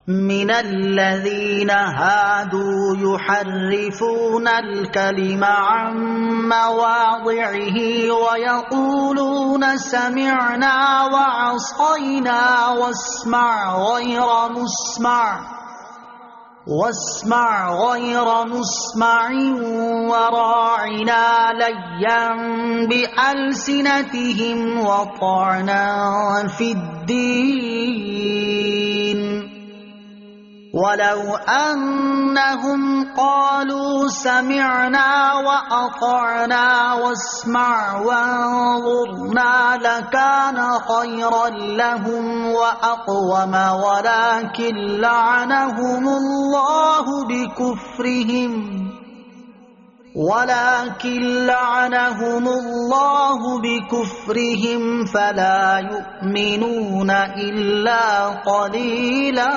من الذين هادوا يحرفون الكلم عن مواضعه ويقولون سمعنا وعصينا واسمع غير مسمع وراعنا ليا بألسنتهم وطعنا في الدين ولو أنهم قالوا سمعنا وأطعنا واسمع وانظرنا لكان خيرا لهم وأقوم ولكن لعنهم الله بكفرهم فلا يؤمنون إلا قليلا۔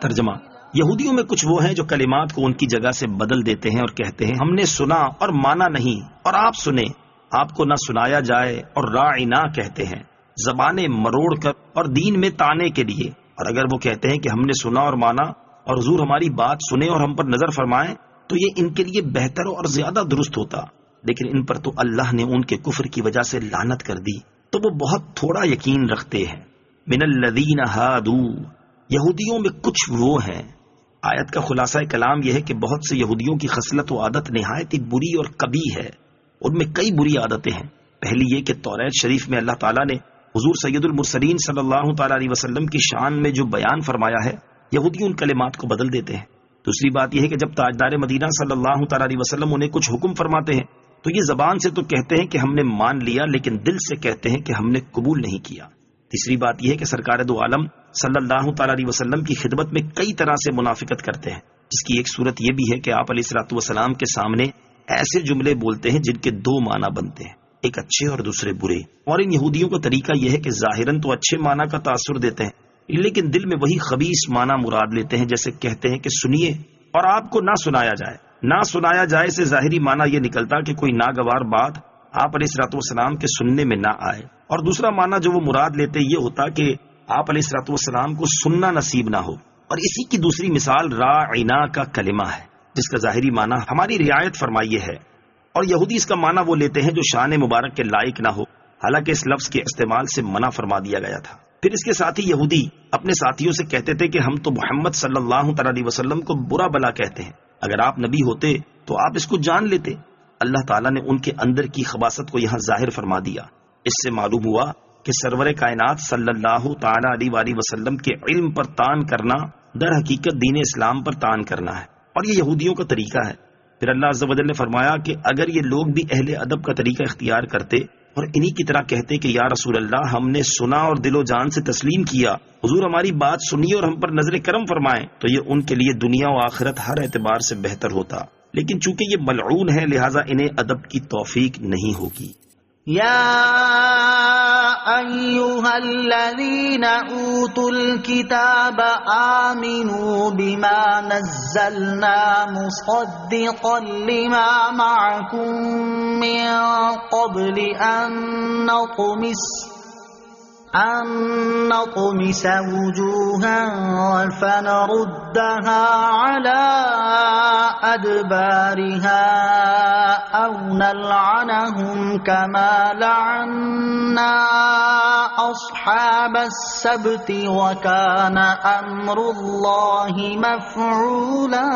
ترجمہ: یہودیوں میں کچھ وہ ہیں جو کلمات کو ان کی جگہ سے بدل دیتے ہیں اور کہتے ہیں ہم نے سنا اور مانا نہیں، اور آپ سنیں آپ کو نہ سنایا جائے، اور راعنا کہتے ہیں زبانیں مروڑ کر اور دین میں تانے کے لیے، اور اگر وہ کہتے ہیں کہ ہم نے سنا اور مانا اور حضور ہماری بات سنے اور ہم پر نظر فرمائیں تو یہ ان کے لیے بہتر اور زیادہ درست ہوتا، لیکن ان پر تو اللہ نے ان کے کفر کی وجہ سے لعنت کر دی تو وہ بہت تھوڑا یقین رکھتے ہیں۔ من الذین ہادوا، یہودیوں میں کچھ وہ ہیں۔ آیت کا خلاصہ کلام یہ ہے کہ بہت سے یہودیوں کی خصلت و عادت نہایت ہی بری اور قبیح ہے، ان میں کئی بری عادتیں ہیں۔ پہلی یہ کہ توریت شریف میں اللہ تعالیٰ نے حضور سید المرسلین صلی اللہ تعالیٰ علیہ وسلم کی شان میں جو بیان فرمایا ہے، یہودی ان کلمات کو بدل دیتے ہیں۔ دوسری بات یہ ہے کہ جب تاجدار مدینہ صلی اللہ تعالیٰ علیہ وسلم انہیں کچھ حکم فرماتے ہیں تو یہ زبان سے تو کہتے ہیں کہ ہم نے مان لیا، لیکن دل سے کہتے ہیں کہ ہم نے قبول نہیں کیا۔ تیسری بات یہ ہے کہ سرکار دو عالم صلی اللہ تعالیٰ علیہ وسلم کی خدمت میں کئی طرح سے منافقت کرتے ہیں، جس کی ایک صورت یہ بھی ہے کہ آپ علیہ الصلوۃ والسلام کے سامنے ایسے جملے بولتے ہیں جن کے دو معنی بنتے ہیں، ایک اچھے اور دوسرے برے۔ اور ان یہودیوں کا طریقہ یہ ہے کہ ظاہراً تو اچھے معنی کا تاثر دیتے ہیں، لیکن دل میں وہی خبیث معنی مراد لیتے ہیں، جیسے کہتے ہیں کہ سنیے اور آپ کو نہ سنایا جائے۔ نہ سنایا جائے سے ظاہری معنی یہ نکلتا کہ کوئی ناگوار بات آپ علیہ الصلوۃ والسلام کے سننے میں نہ آئے، اور دوسرا معنی جو وہ مراد لیتے یہ ہوتا کہ آپ علیہ الصلوۃ والسلام کو سننا نصیب نہ ہو۔ اور اسی کی دوسری مثال راعنا کا کلمہ ہے، جس کا ظاہری معنی ہماری رعایت فرمائیے ہے، اور یہودی اس کا معنی وہ لیتے ہیں جو شان مبارک کے لائق نہ ہو، حالانکہ اس لفظ کے استعمال سے منع فرما دیا گیا تھا۔ پھر اس کے ساتھ ہی یہودی اپنے ساتھیوں سے کہتے تھے کہ ہم تو محمد صلی اللہ تعالیٰ علیہ وسلم کو برا بلا کہتے ہیں، اگر آپ نبی ہوتے تو آپ اس کو جان لیتے۔ اللہ تعالیٰ نے ان کے اندر کی خباثت کو یہاں ظاہر فرما دیا۔ اس سے معلوم ہوا کہ سرور کائنات صلی اللہ تعالیٰ علیہ وآلہ وسلم کے علم پر تان کرنا در حقیقت دین اسلام پر تان کرنا ہے، اور یہ یہودیوں کا طریقہ ہے۔ پھر اللہ عز و جل نے فرمایا کہ اگر یہ لوگ بھی اہل ادب کا طریقہ اختیار کرتے اور انہی کی طرح کہتے کہ یا رسول اللہ ہم نے سنا اور دل و جان سے تسلیم کیا، حضور ہماری بات سنیے اور ہم پر نظر کرم فرمائیں، تو یہ ان کے لیے دنیا و آخرت ہر اعتبار سے بہتر ہوتا، لیکن چونکہ یہ ملعون ہے لہٰذا انہیں ادب کی توفیق نہیں ہوگی۔ یا ایھا الذین اوتوا الکتاب آمنوا بما نزلنا مصدقا لما معکم من قبل ان نطمس وجوها فنردها على أدبارها أو نلعنهم كما لعنا أصحاب السبت وكان أمر الله مفعولا۔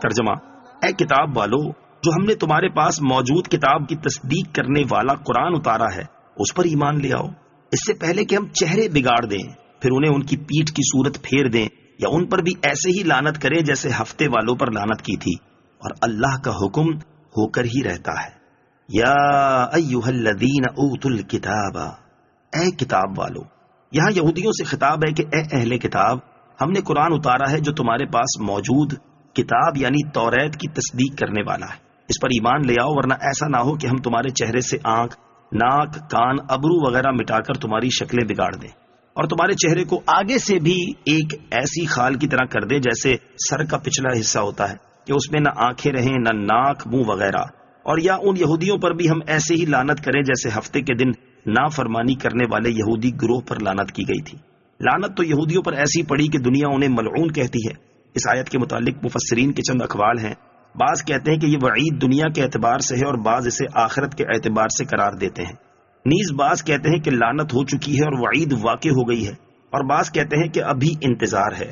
ترجمہ: اے کتاب والو، جو ہم نے تمہارے پاس موجود کتاب کی تصدیق کرنے والا قرآن اتارا ہے اس پر ایمان لے آؤ، اس سے پہلے کہ ہم چہرے بگاڑ دیں، پھر انہیں ان کی پیٹھ کی صورت پھیر دیں یا ان پر بھی ایسے ہی لعنت کریں جیسے ہفتے والوں پر لعنت کی تھی، اور اللہ کا حکم ہو کر ہی رہتا ہے۔ یا ایھا الذین اوتوا الکتاب، اے کتاب والو، یہاں یہودیوں سے خطاب ہے کہ اے اہل کتاب، ہم نے قرآن اتارا ہے جو تمہارے پاس موجود کتاب یعنی توریت کی تصدیق کرنے والا ہے، اس پر ایمان لے آؤ، ورنہ ایسا نہ ہو کہ ہم تمہارے چہرے سے آنکھ، ناک، کان، ابرو وغیرہ مٹا کر تمہاری شکلیں بگاڑ دیں، اور تمہارے چہرے کو آگے سے بھی ایک ایسی خال کی طرح کر دیں جیسے سر کا پچھلا حصہ ہوتا ہے کہ اس میں نہ آنکھیں رہیں نہ ناک، منہ وغیرہ، اور یا ان یہودیوں پر بھی ہم ایسے ہی لعنت کریں جیسے ہفتے کے دن نافرمانی کرنے والے یہودی گروہ پر لعنت کی گئی تھی۔ لعنت تو یہودیوں پر ایسی پڑی کہ دنیا انہیں ملعون کہتی ہے۔ اس آیت کے متعلق مفسرین کے چند اقوال ہیں۔ بعض کہتے ہیں کہ یہ وعید دنیا کے اعتبار سے ہے اور بعض اسے آخرت کے اعتبار سے قرار دیتے ہیں۔ نیز بعض کہتے ہیں کہ لعنت ہو چکی ہے اور وعید واقع ہو گئی ہے، اور بعض کہتے ہیں کہ ابھی انتظار ہے۔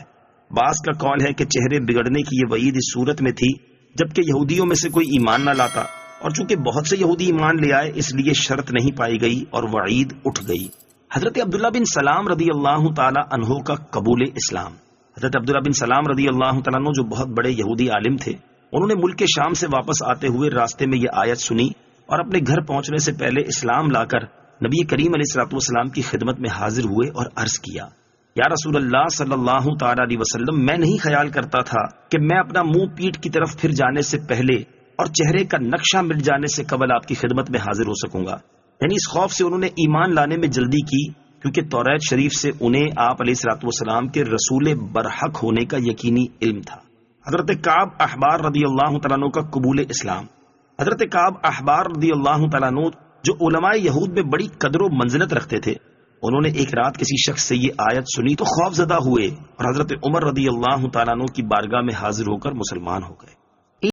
بعض کا قول ہے کہ چہرے بگڑنے کی یہ وعید اس صورت میں تھی جبکہ یہودیوں میں سے کوئی ایمان نہ لاتا، اور چونکہ بہت سے یہودی ایمان لے آئے اس لیے شرط نہیں پائی گئی اور وعید اٹھ گئی۔ حضرت عبداللہ بن سلام رضی اللہ تعالی عنہ کا قبول اسلام۔ حضرت عبداللہ بن سلام رضی اللہ تعالیٰ عنہ جو بہت بڑے یہودی عالم تھے، انہوں نے ملک شام سے واپس آتے ہوئے راستے میں یہ آیت سنی اور اپنے گھر پہنچنے سے پہلے اسلام لا کر نبی کریم علیہ الصلوۃ والسلام کی خدمت میں حاضر ہوئے اور عرض کیا، یا رسول اللہ صلی اللہ تعالی علیہ وسلم، میں نہیں خیال کرتا تھا کہ میں اپنا منہ پیٹ کی طرف پھر جانے سے پہلے اور چہرے کا نقشہ مٹ جانے سے قبل آپ کی خدمت میں حاضر ہو سکوں گا۔ یعنی اس خوف سے انہوں نے ایمان لانے میں جلدی کی کیونکہ توریت شریف سے انہیں آپ علیہ الصلوۃ والسلام کے رسول برحق ہونے کا یقینی علم تھا۔ حضرت کعب احبار رضی اللہ تعالیٰ عنہ کا قبول اسلام۔ حضرت کعب احبار رضی اللہ تعالیٰ عنہ جو علماء یہود میں بڑی قدر و منزلت رکھتے تھے، انہوں نے ایک رات کسی شخص سے یہ آیت سنی تو خوف زدہ ہوئے اور حضرت عمر رضی اللہ تعالیٰ عنہ کی بارگاہ میں حاضر ہو کر مسلمان ہو گئے۔